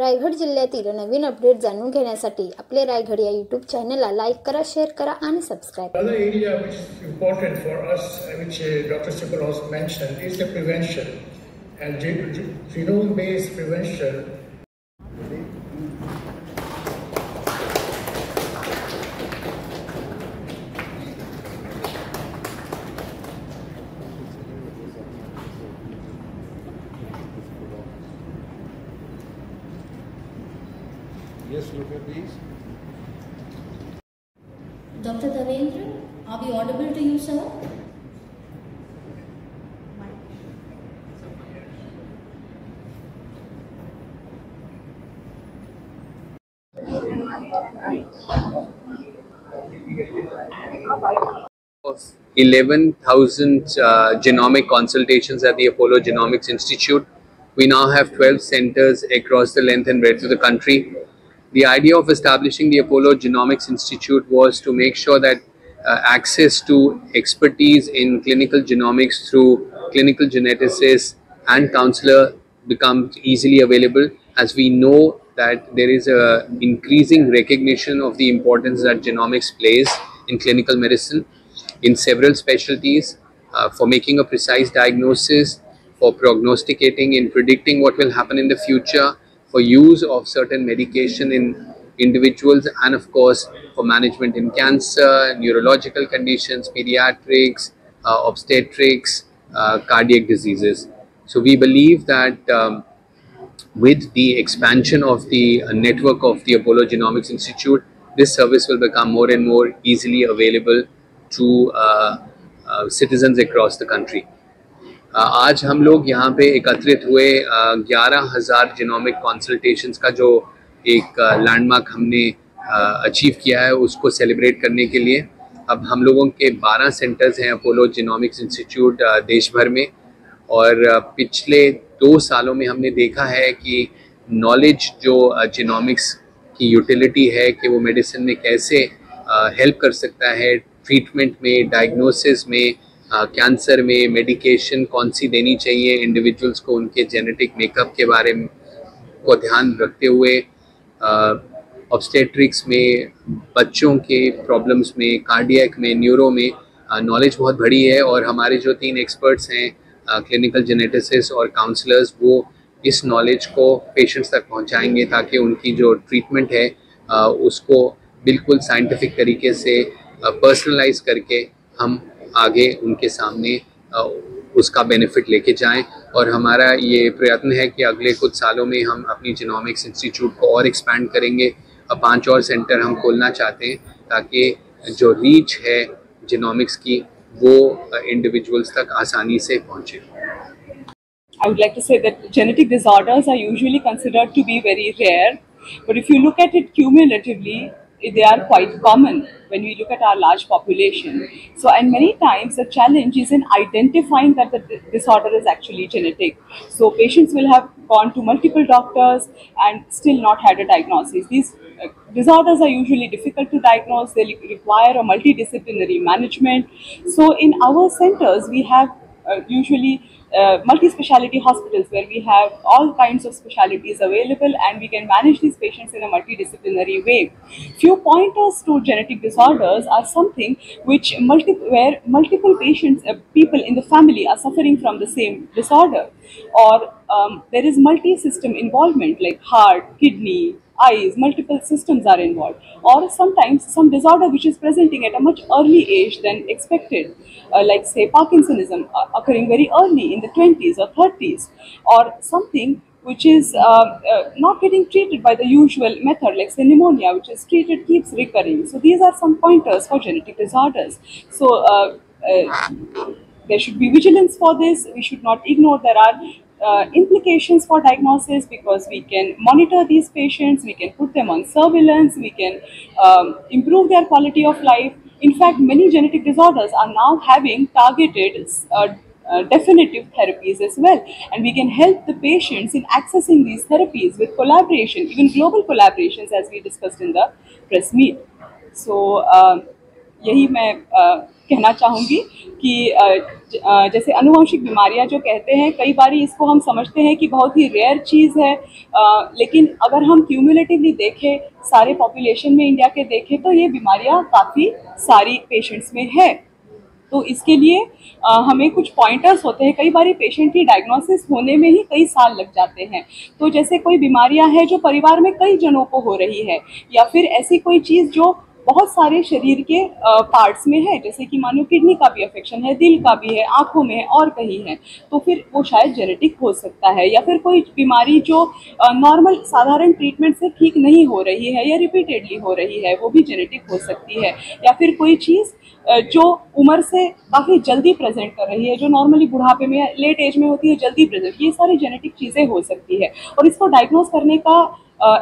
रायगड जिल्ह्यातील नवीन अपडेट जाणून घेण्यासाठी आपले रायगड या यूट्यूब चॅनलला लाईक करा, शेअर करा आणि subscribe. Another area which is important for us, which Dr. Sipal also mentioned, is the prevention and genome-based prevention. Yes, look at these. Dr. Davendra, are we audible to you, sir? Of 11,000 genomic consultations at the Apollo Genomics Institute. We now have 12 centers across the length and breadth of the country. The idea of establishing the Apollo Genomics Institute was to make sure that access to expertise in clinical genomics through clinical geneticists and counselor becomes easily available, as we know that there is a increasing recognition of the importance that genomics plays in clinical medicine in several specialties for making a precise diagnosis, for prognosticating and predicting what will happen in the future, for use of certain medication in individuals, and of course for management in cancer, neurological conditions, pediatrics, obstetrics, cardiac diseases. So we believe that with the expansion of the network of the Apollo Genomics Institute, this service will become more and more easily available to citizens across the country. आज हम लोग यहाँ पे एकत्रित हुए 11,000 genomic consultations का जो एक लैंडमार्क हमने अचीव किया है, उसको सेलिब्रेट करने के लिए अब हम लोगों के 12 सेंटर्स हैं अपोलो जीनोमिक्स इंस्टीट्यूट देश भर में. और पिछले 2 सालों में हमने देखा है कि नॉलेज जो जीनोमिक्स की यूटिलिटी है कि वो मेडिसिन में कैसे हेल्प कर सकता है, ट्रीटमेंट में, डायग्नोसिस में, कैंसर में मेडिकेशन कौन सी देनी चाहिए इंडिविजुअल्स को, उनके जेनेटिक मेकअप के बारे में को ध्यान रखते हुए, ऑब्स्टेट्रिक्स में, बच्चों के प्रॉब्लम्स में, कार्डियक में, न्यूरो में नॉलेज बहुत बड़ी है. और हमारे जो 3 एक्सपर्ट्स हैं क्लिनिकल जेनेटिसिस्ट और काउंसलर्स, वो इस नॉलेज को पेशेंट्स तक पहुंचाएंगे ताकि उनकी जो ट्रीटमेंट है उसको बिल्कुल साइंटिफिक तरीके से पर्सनलाइज करके हम आगे उनके सामने उसका बेनिफिट लेके जाएं. और हमारा ये प्रयत्न है कि अगले कुछ सालों में हम अपनी जीनोमिक्स इंस्टीट्यूट को और एक्सपैंड करेंगे. 5 और सेंटर हम खोलना चाहते हैं ताकि जो रीच है जीनोमिक्स की वो इंडिविजुअल्स तक आसानी से पहुंचे. I would like to say that genetic disorders are usually considered to be very rare, but if you look at it cumulatively, they are quite common when we look at our large population. So, and many times the challenge is in identifying that the disorder is actually genetic. So, patients will have gone to multiple doctors and still not had a diagnosis. These disorders are usually difficult to diagnose. They require a multidisciplinary management. So, in our centers, we have usually multi-speciality hospitals where we have all kinds of specialities available, and we can manage these patients in a multidisciplinary way. Few pointers to genetic disorders are something which where multiple patients, people in the family are suffering from the same disorder, or there is multi-system involvement like heart, kidney, eyes, multiple systems are involved, or sometimes some disorder which is presenting at a much early age than expected, like say Parkinsonism occurring very early in the 20s or 30s, or something which is not getting treated by the usual method, like say pneumonia, which is treated keeps recurring. So these are some pointers for genetic disorders. So there should be vigilance for this. We should not ignore there are implications for diagnosis, because we can monitor these patients, we can put them on surveillance, we can improve their quality of life. In fact, many genetic disorders are now having targeted definitive therapies as well, and we can help the patients in accessing these therapies with collaboration, even global collaborations, as we discussed in the press meet. So यही मैं कहना चाहूँगी कि जैसे अनुवांशिक बीमारियां जो कहते हैं, कई बार इसको हम समझते हैं कि बहुत ही रेयर चीज़ है, लेकिन अगर हम क्यूमुलेटिवली देखें, सारे पॉपुलेशन में इंडिया के देखें, तो ये बीमारियां काफ़ी सारी पेशेंट्स में है। तो इसके लिए हमें कुछ पॉइंटर्स होते हैं। कई बार पेशेंट की डायग्नोसिस होने में ही कई साल लग जाते हैं। तो जैसे कोई बीमारियां हैं जो परिवार में कई जनों को हो रही है, या फिर ऐसी कोई चीज़ जो बहुत सारे शरीर के पार्ट्स में है, जैसे कि मानो किडनी का भी अफेक्शन है, दिल का भी है, आँखों में है और कहीं है, तो फिर वो शायद जेनेटिक हो सकता है। या फिर कोई बीमारी जो नॉर्मल साधारण ट्रीटमेंट से ठीक नहीं हो रही है या रिपीटेडली हो रही है, वो भी जेनेटिक हो सकती है। या फिर कोई चीज़ जो उम्र से काफ़ी जल्दी प्रेजेंट कर रही है, जो नॉर्मली बुढ़ापे में या लेट एज में होती है, जल्दी प्रेजेंट, ये सारी जेनेटिक चीज़ें हो सकती है। और इसको डायग्नोस करने का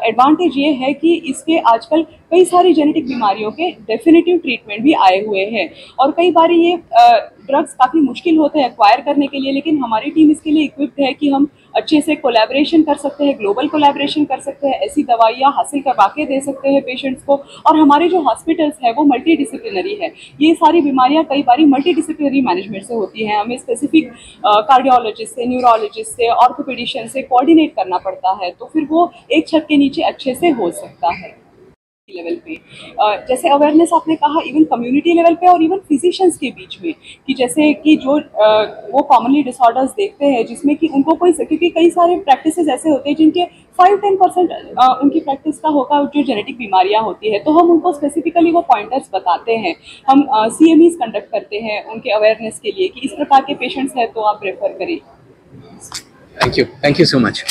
एडवांटेज ये है कि इसके आजकल कई सारी जेनेटिक बीमारियों के डेफिनेटिव ट्रीटमेंट भी आए हुए हैं। और कई बार ये ड्रग्स काफ़ी मुश्किल होते हैं एक्वायर करने के लिए, लेकिन हमारी टीम इसके लिए इक्विप्ड है कि हम अच्छे से कोलैबोरेशन कर सकते हैं, ग्लोबल कोलैबोरेशन कर सकते हैं, ऐसी दवाइयाँ हासिल करवा के दे सकते हैं पेशेंट्स को। और हमारे जो हॉस्पिटल्स है वो मल्टी डिसिप्लिनरी है। ये सारी बीमारियाँ कई बार मल्टी डिसिप्लिनरी मैनेजमेंट से होती हैं। हमें स्पेसिफिक कार्डियोलॉजिस्ट से, न्यूरोलॉजिस्ट से, ऑर्थोपेडिशियन से कोऑर्डिनेट करना पड़ता है, तो फिर वो एक छत के नीचे अच्छे से हो सकता है। लेवल पे जैसे अवेयरनेस आपने कहा, इवन कम्युनिटी लेवल पे और इवन फिजिशियंस के बीच में, कि जैसे कि जो वो कॉमनली डिसऑर्डर्स देखते हैं जिसमें कि उनको कोई, क्योंकि कई सारे प्रैक्टिसेस ऐसे होते हैं जिनके 5-10% उनकी प्रैक्टिस का होगा जो जेनेटिक बीमारियां होती है, तो हम उनको स्पेसिफिकली वो पॉइंटर्स बताते हैं। हम CMEs कंडक्ट करते हैं उनके अवेयरनेस के लिए कि इस प्रकार के पेशेंट्स हैं तो आप रेफर करें। Thank you so much.